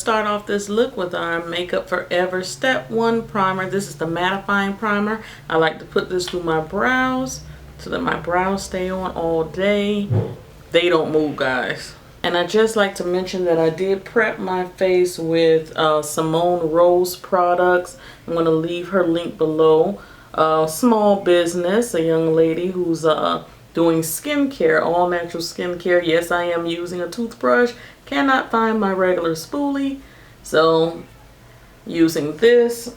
start off this look with our Makeup Forever Step 1 primer. This is the mattifying primer. I like to put this through my brows so that my brows stay on all day. They don't move, guys. And I just like to mention that I did prep my face with Simone Rose products. I'm going to leave her link below. Small business, a young lady who's doing skincare, all natural skincare. Yes, I am using a toothbrush. Cannot find my regular spoolie, so using this.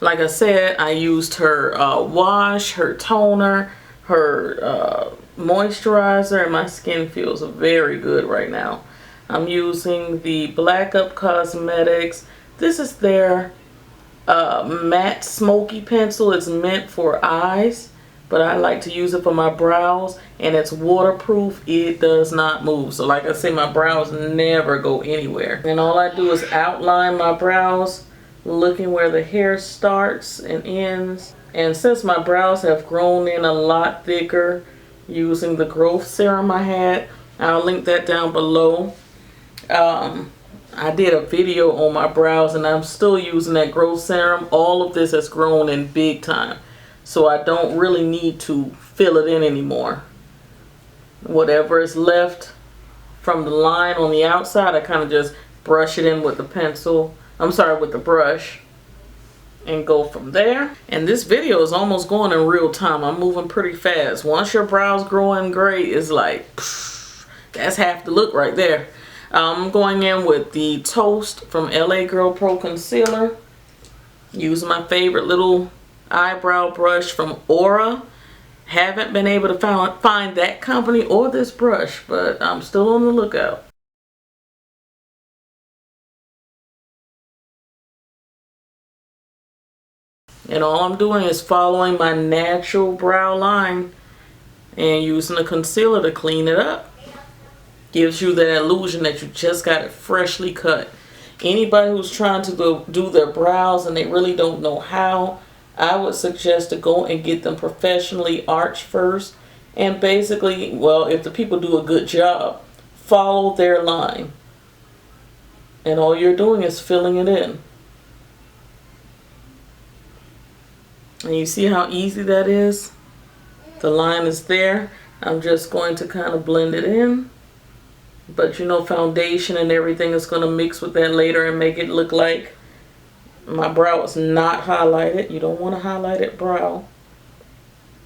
Like I said, I used her wash, her toner, her moisturizer, and my skin feels very good right now. I'm using the Black Up Cosmetics. This is their matte smoky pencil. It's meant for eyes, but I like to use it for my brows, and it's waterproof. It does not move. So like I say, my brows never go anywhere. And all I do is outline my brows, looking where the hair starts and ends. And since my brows have grown in a lot thicker, using the growth serum I had, I'll link that down below. I did a video on my brows and I'm still using that growth serum. All of this has grown in big time, so I don't really need to fill it in anymore. Whatever is left from the line on the outside, I kind of just brush it in with the pencil. I'm sorry, with the brush, and go from there. And this video is almost going in real time. I'm moving pretty fast. Once your brows growing great, it's like, psh, that's half the look right there. I'm going in with the Toast from LA Girl Pro Concealer. Using my favorite little eyebrow brush from Aura. Haven't been able to find that company or this brush, but I'm still on the lookout. And all I'm doing is following my natural brow line and using the concealer to clean it up. Gives you that illusion that you just got it freshly cut. Anybody who's trying to do their brows and they really don't know how, I would suggest to go and get them professionally arched first. And basically, well, if the people do a good job, follow their line. And all you're doing is filling it in. And you see how easy that is? The line is there. I'm just going to kind of blend it in. But you know, foundation and everything is going to mix with that later and make it look like my brow is not highlighted. You don't want a highlighted brow.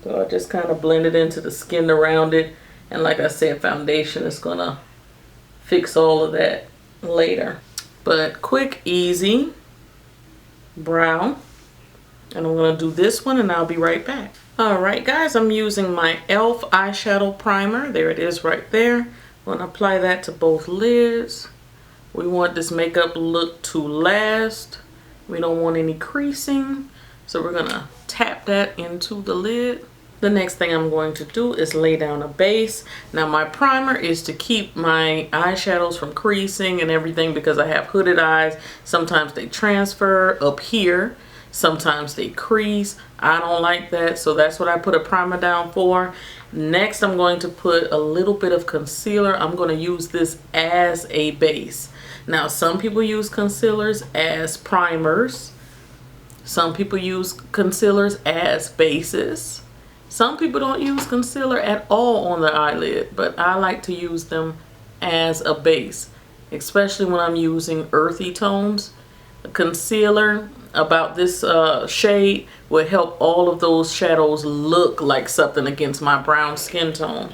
So I just kind of blend it into the skin around it. And like I said, foundation is going to fix all of that later. But quick, easy brow. And I'm going to do this one and I'll be right back. Alright guys, I'm using my e.l.f. eyeshadow primer. There it is right there. I'm going to apply that to both lids. We want this makeup look to last. We don't want any creasing. So we're going to tap that into the lid. The next thing I'm going to do is lay down a base. Now my primer is to keep my eyeshadows from creasing and everything because I have hooded eyes. Sometimes they transfer up here. Sometimes they crease. I don't like that, so that's what I put a primer down for. Next, I'm going to put a little bit of concealer. I'm going to use this as a base. Now, some people use concealers as primers. Some people use concealers as bases. Some people don't use concealer at all on their eyelid, but I like to use them as a base, especially when I'm using earthy tones. A concealer about this shade will help all of those shadows look like something against my brown skin tone.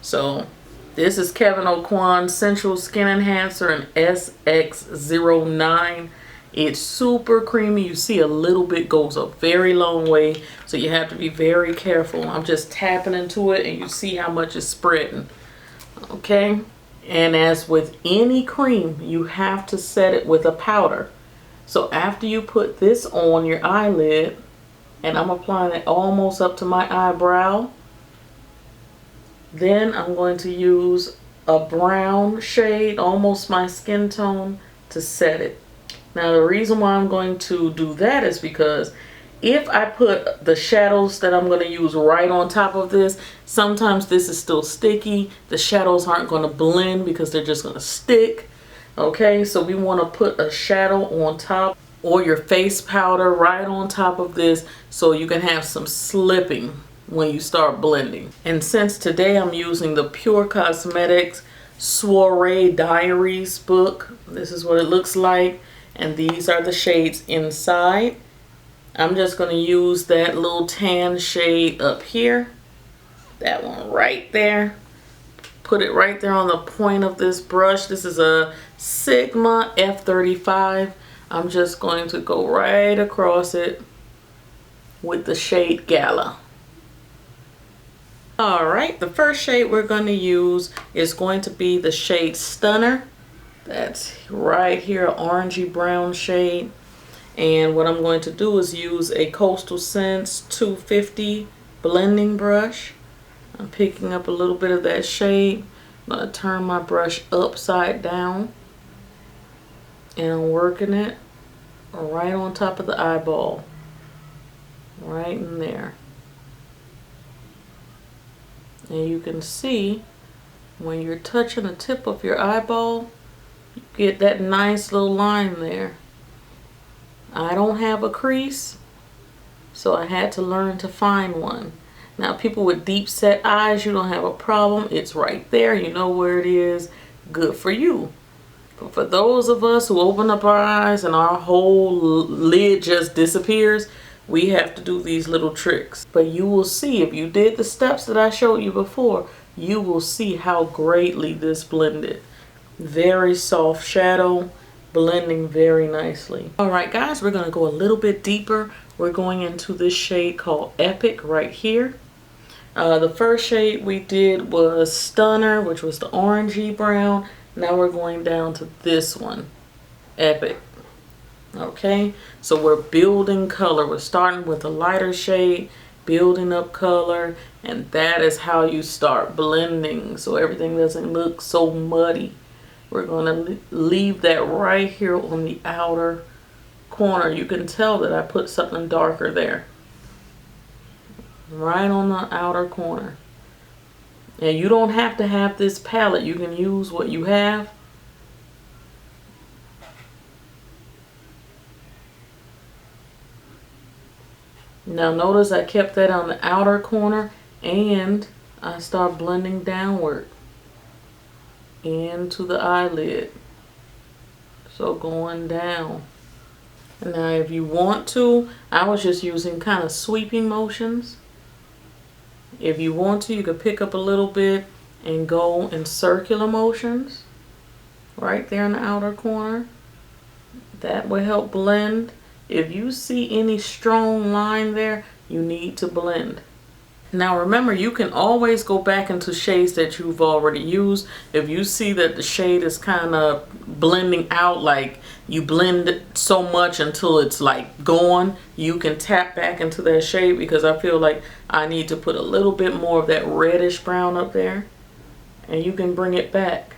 So this is Kevyn Aucoin Sensual Skin Enhancer in SX09. It's super creamy. You see a little bit goes a very long way, so you have to be very careful. I'm just tapping into it and you see how much is spreading. Okay, and as with any cream, you have to set it with a powder. So after you put this on your eyelid, and I'm applying it almost up to my eyebrow, then I'm going to use a brown shade, almost my skin tone, to set it. Now the reason why I'm going to do that is because if I put the shadows that I'm going to use right on top of this, sometimes this is still sticky. The shadows aren't going to blend because they're just going to stick. Okay, so we want to put a shadow on top or your face powder right on top of this so you can have some slipping when you start blending. And since today I'm using the Pure Cosmetics Soiree Diaries book, this is what it looks like, and these are the shades inside. I'm just going to use that little tan shade up here, that one right there. Put it right there on the point of this brush. This is a Sigma F35. I'm just going to go right across it with the shade Gala. Alright, the first shade we're going to use is going to be the shade Stunner. That's right here, orangey brown shade. And what I'm going to do is use a Coastal Scents 250 blending brush. I'm picking up a little bit of that shade. I'm going to turn my brush upside down. And I'm working it right on top of the eyeball. Right in there. And you can see when you're touching the tip of your eyeball, you get that nice little line there. I don't have a crease, so I had to learn to find one. Now people with deep set eyes, you don't have a problem. It's right there. You know where it is. Good for you. But for those of us who open up our eyes and our whole lid just disappears, we have to do these little tricks. But you will see, if you did the steps that I showed you before, you will see how greatly this blended. Very soft shadow, blending very nicely. Alright guys, we're going to go a little bit deeper. We're going into this shade called Epic right here. The first shade we did was Stunner, which was the orangey brown. Now we're going down to this one, Epic. Okay, so we're building color. We're starting with a lighter shade, building up color, and that is how you start blending so everything doesn't look so muddy. We're going to leave that right here on the outer corner. You can tell that I put something darker there. Right on the outer corner. And you don't have to have this palette. You can use what you have. Now notice I kept that on the outer corner and I start blending downward into the eyelid. So going down. And now if you want to, I was just using kind of sweeping motions. If you want to, you could pick up a little bit and go in circular motions right there in the outer corner. That will help blend. If you see any strong line there, you need to blend. Now remember, you can always go back into shades that you've already used. If you see that the shade is kind of blending out, like you blend it so much until it's like gone, you can tap back into that shade, because I feel like I need to put a little bit more of that reddish brown up there, and you can bring it back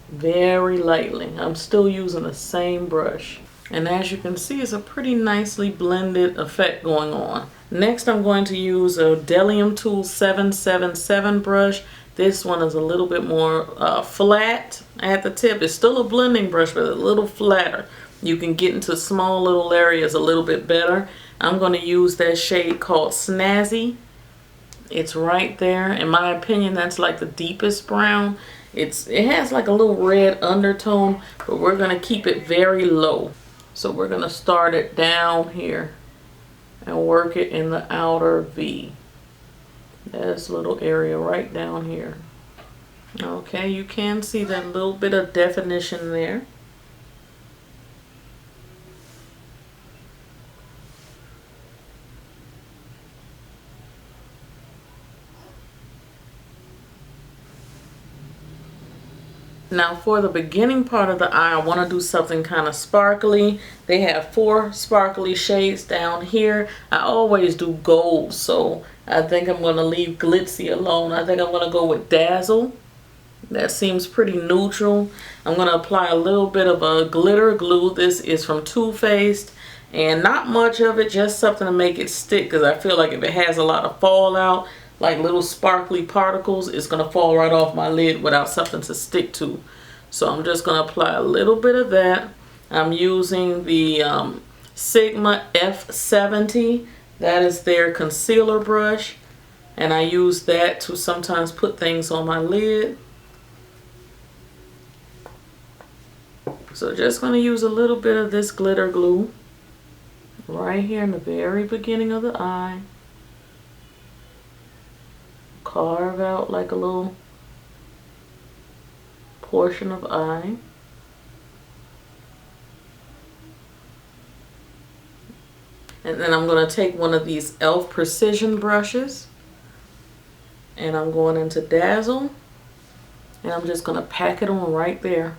very lightly. I'm still using the same brush. And as you can see, it's a pretty nicely blended effect going on. Next, I'm going to use a Bdellium Tool 777 brush. This one is a little bit more flat at the tip. It's still a blending brush, but a little flatter. You can get into small little areas a little bit better. I'm going to use that shade called Snazzy. It's right there. In my opinion, that's like the deepest brown. It has like a little red undertone, but we're going to keep it very low. So we're going to start it down here and work it in the outer V. This little area right down here. Okay, you can see that little bit of definition there. Now for the beginning part of the eye, I want to do something kind of sparkly. They have 4 sparkly shades down here. I always do gold, so I think I'm going to leave glitzy alone. I think I'm going to go with Dazzle. That seems pretty neutral. I'm going to apply a little bit of a glitter glue. This is from Too Faced, and not much of it, just something to make it stick, because I feel like if it has a lot of fallout, like little sparkly particles, it's going to fall right off my lid without something to stick to. So I'm just going to apply a little bit of that. I'm using the Sigma F70. That is their concealer brush. And I use that to sometimes put things on my lid. So just going to use a little bit of this glitter glue right here in the very beginning of the eye. Carve out like a little portion of eye. And then I'm going to take one of these e.l.f. precision brushes and I'm going into Dazzle and I'm just going to pack it on right there.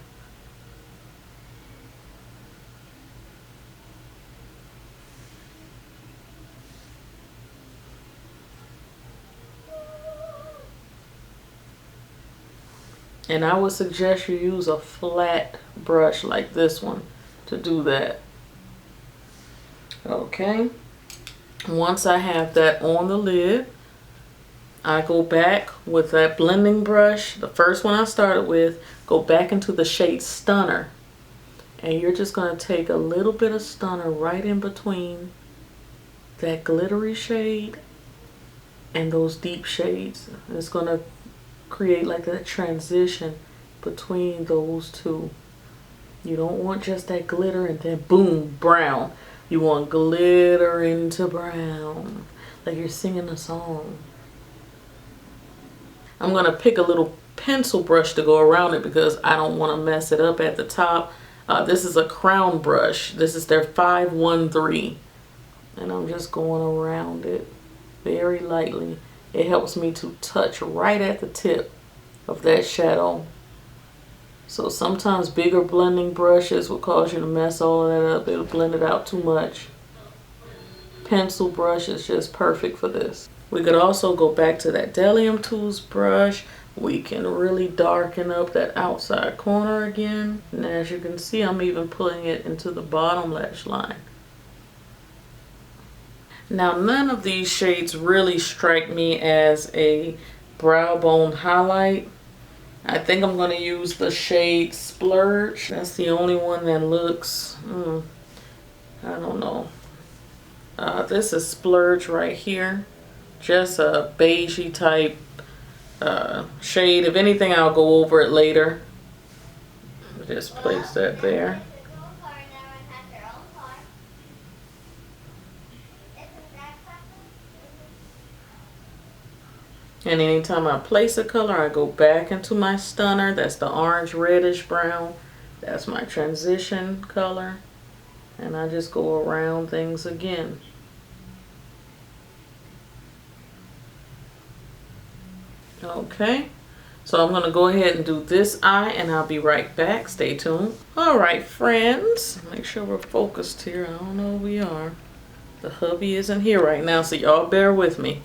And I would suggest you use a flat brush like this one to do that. Okay. Once I have that on the lid, I go back with that blending brush, the first one I started with, go back into the shade Stunner. And you're just going to take a little bit of Stunner right in between that glittery shade and those deep shades. It's going to create like that transition between those two. You don't want just that glitter and then boom, brown. You want glitter into brown, like you're singing a song. I'm going to pick a little pencil brush to go around it because I don't want to mess it up at the top. This is a crown brush. This is their 513. And I'm just going around it very lightly. It helps me to touch right at the tip of that shadow. So sometimes bigger blending brushes will cause you to mess all of that up. It'll blend it out too much. Pencil brush is just perfect for this. We could also go back to that Bdellium Tools brush. We can really darken up that outside corner again. And as you can see, I'm even pulling it into the bottom lash line. Now, none of these shades really strike me as a brow bone highlight. I think I'm going to use the shade Splurge. That's the only one that looks, I don't know. This is Splurge right here. Just a beigey type shade. If anything, I'll go over it later. Just place that there. And anytime I place a color, I go back into my stunner. That's the orange reddish brown. That's my transition color. And I just go around things again. Okay. So I'm going to go ahead and do this eye and I'll be right back. Stay tuned. Alright friends. Make sure we're focused here. I don't know if we are. The hubby isn't here right now, so y'all bear with me.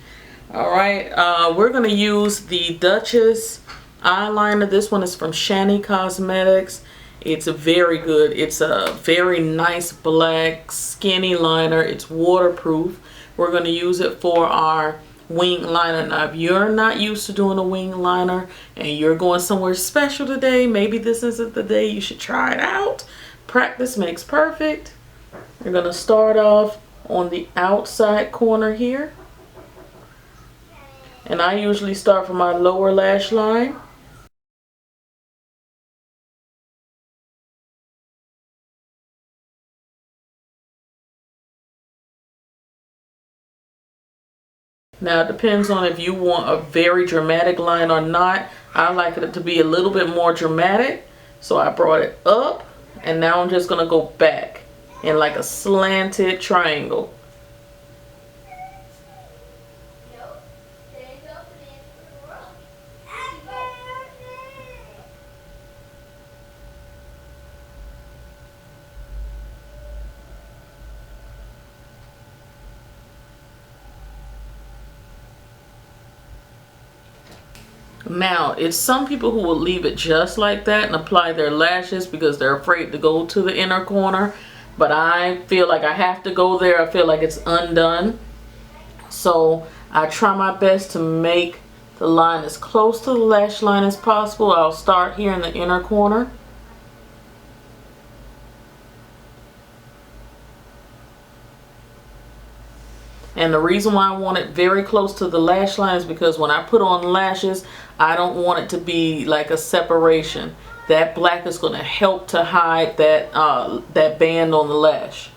Alright, we're going to use the Duchess eyeliner. This one is from Shani Cosmetics. It's very good. It's a very nice black skinny liner. It's waterproof. We're going to use it for our wing liner. Now, if you're not used to doing a wing liner and you're going somewhere special today, maybe this isn't the day, you should try it out. Practice makes perfect. We're going to start off on the outside corner here. And I usually start from my lower lash line. Now it depends on if you want a very dramatic line or not. I like it to be a little bit more dramatic. So I brought it up and now I'm just going to go back in like a slanted triangle. Now, it's some people who will leave it just like that and apply their lashes because they're afraid to go to the inner corner. But I feel like I have to go there. I feel like it's undone. So I try my best to make the line as close to the lash line as possible. I'll start here in the inner corner. And the reason why I want it very close to the lash line is because when I put on lashes, I don't want it to be like a separation. That black is going to help to hide that, that band on the lash.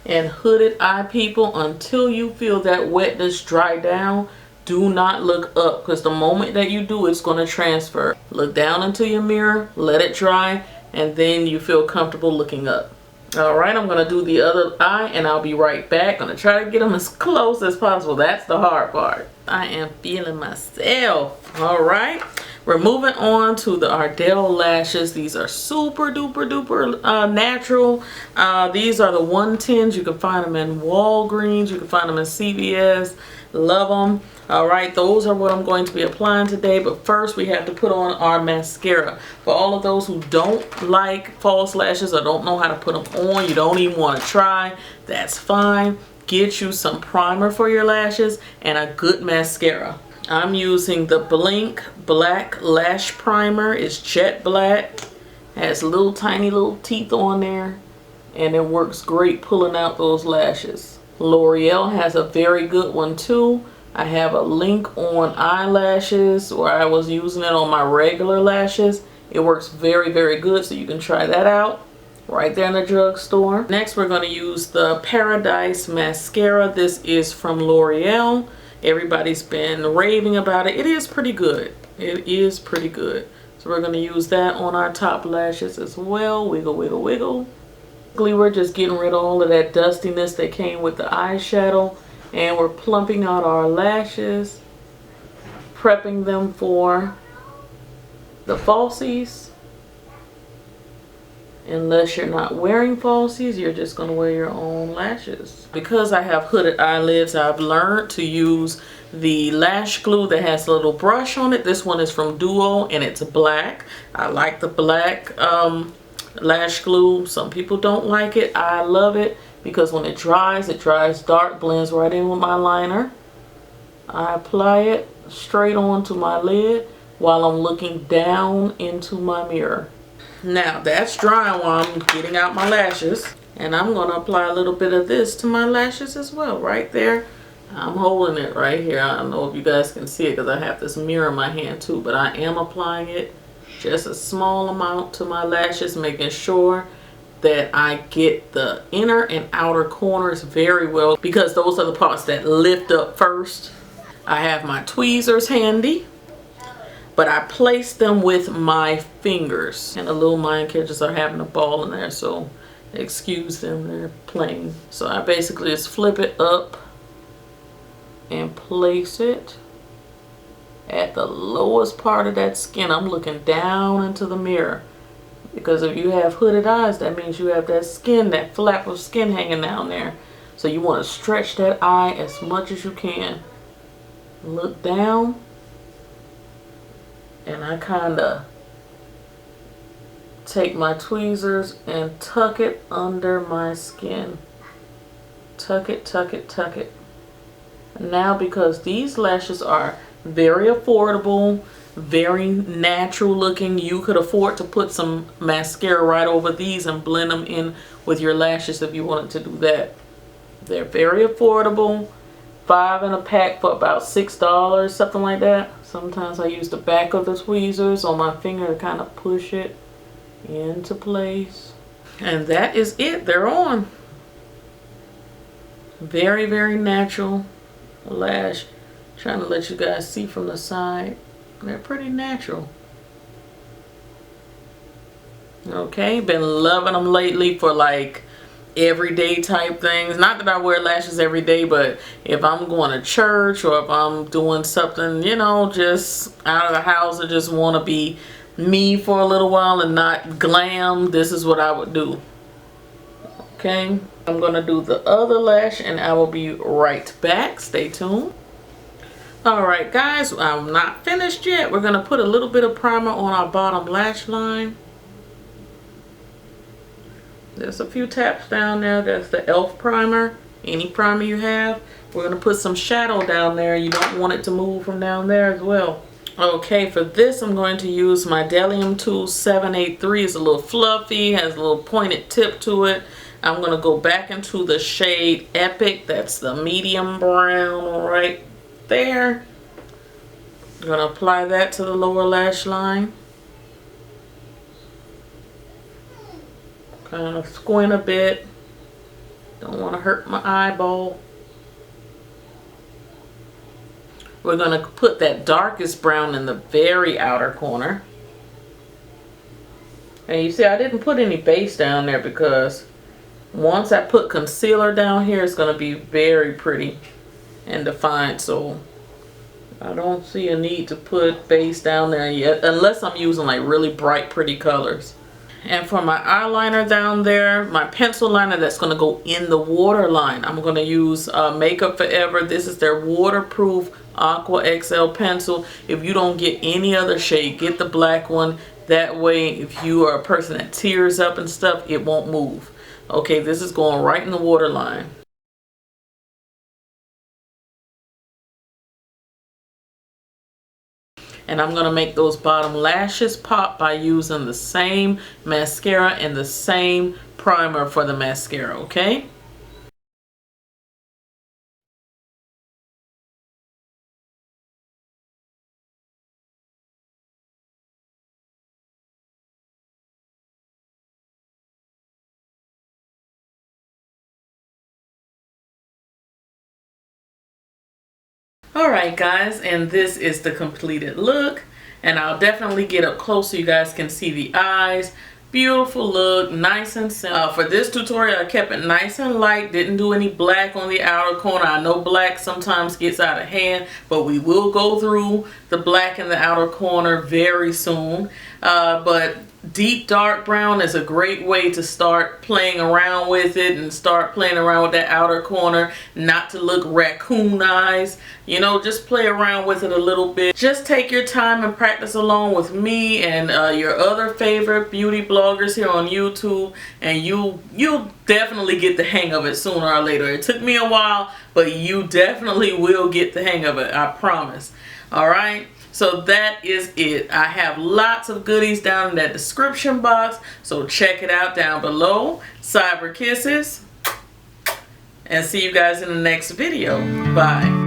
And hooded eye people, until you feel that wetness dry down, do not look up, because the moment that you do, it's going to transfer. Look down into your mirror, let it dry, and then you feel comfortable looking up. Alright, I'm going to do the other eye and I'll be right back. I'm going to try to get them as close as possible. That's the hard part. I am feeling myself. Alright, we're moving on to the Ardell lashes. These are super duper duper natural. These are the 110s. You can find them in Walgreens. You can find them in CVS. Love them. Alright, those are what I'm going to be applying today, but first we have to put on our mascara. For all of those who don't like false lashes or don't know how to put them on, you don't even want to try, that's fine. Get you some primer for your lashes and a good mascara. I'm using the Blink Black Lash Primer. It's jet black, has little tiny little teeth on there, and it works great pulling out those lashes. L'Oreal has a very good one too. I have a link on eyelashes where I was using it on my regular lashes. It works very, very good, so you can try that out right there in the drugstore. Next, we're going to use the Paradise Mascara. This is from L'Oreal. Everybody's been raving about it. It is pretty good. It is pretty good. So we're going to use that on our top lashes as well. Wiggle, wiggle, wiggle. We're just getting rid of all of that dustiness that came with the eyeshadow. And we're plumping out our lashes, prepping them for the falsies. Unless you're not wearing falsies, you're just going to wear your own lashes. Because I have hooded eyelids, I've learned to use the lash glue that has a little brush on it. This one is from Duo and it's black. I like the black lash glue. Some people don't like it. I love it. Because when it dries dark, blends right in with my liner. I apply it straight onto my lid while I'm looking down into my mirror. Now that's drying while I'm getting out my lashes. And I'm going to apply a little bit of this to my lashes as well, right there. I'm holding it right here. I don't know if you guys can see it because I have this mirror in my hand too. But I am applying it just a small amount to my lashes, making sure that I get the inner and outer corners very well, because those are the parts that lift up first. I have my tweezers handy, but I place them with my fingers. And the little MindCatchers are having a ball in there, so excuse them, they're playing. So I basically just flip it up and place it at the lowest part of that skin. I'm looking down into the mirror. Because if you have hooded eyes, that means you have that skin, that flap of skin hanging down there. So you want to stretch that eye as much as you can. Look down. And I kind of take my tweezers and tuck it under my skin. Tuck it, tuck it, tuck it. Now, because these lashes are very affordable, very natural looking, you could afford to put some mascara right over these and blend them in with your lashes if you wanted to do that. They're very affordable. 5 in a pack for about $6, something like that. Sometimes I use the back of the tweezers on my finger to kind of push it into place. And that is it. They're on. Very, very natural lash. Trying to let you guys see from the side. They're pretty natural. Okay, been loving them lately for like everyday type things. Not that I wear lashes every day, but if I'm going to church or if I'm doing something, you know, just out of the house, I just want to be me for a little while and not glam, this is what I would do. Okay, I'm going to do the other lash and I will be right back. Stay tuned. Alright guys, I'm not finished yet. We're going to put a little bit of primer on our bottom lash line. There's a few taps down there. That's the e.l.f. primer. Any primer you have. We're going to put some shadow down there. You don't want it to move from down there as well. Okay, for this I'm going to use my Bdellium tool 783. It's a little fluffy, has a little pointed tip to it. I'm going to go back into the shade Epic. That's the medium brown right there. I'm going to apply that to the lower lash line. Kind of squint a bit. Don't want to hurt my eyeball. We're going to put that darkest brown in the very outer corner. And you see I didn't put any base down there because once I put concealer down here, it's going to be very pretty and defined. So I don't see a need to put base down there yet unless I'm using like really bright pretty colors. And for my eyeliner down there, my pencil liner that's going to go in the waterline, I'm going to use Makeup Forever. This is their waterproof Aqua XL pencil. If you don't get any other shade, get the black one. That way, if you are a person that tears up and stuff, it won't move. Okay, this is going right in the waterline. And I'm going to make those bottom lashes pop by using the same mascara and the same primer for the mascara, okay? Alright guys, and this is the completed look, and I'll definitely get up close so you guys can see the eyes. Beautiful look, nice and simple. For this tutorial I kept it nice and light, didn't do any black on the outer corner. I know black sometimes gets out of hand, but we will go through the black in the outer corner very soon. But deep dark brown is a great way to start playing around with it and start playing around with that outer corner, not to look raccoon eyes. You know, just play around with it a little bit. Just take your time and practice along with me and your other favorite beauty bloggers here on YouTube, and you'll definitely get the hang of it sooner or later. It took me a while, but you definitely will get the hang of it, I promise. Alright? So that is it. I have lots of goodies down in that description box, so check it out down below. Cyber kisses, and see you guys in the next video. Bye.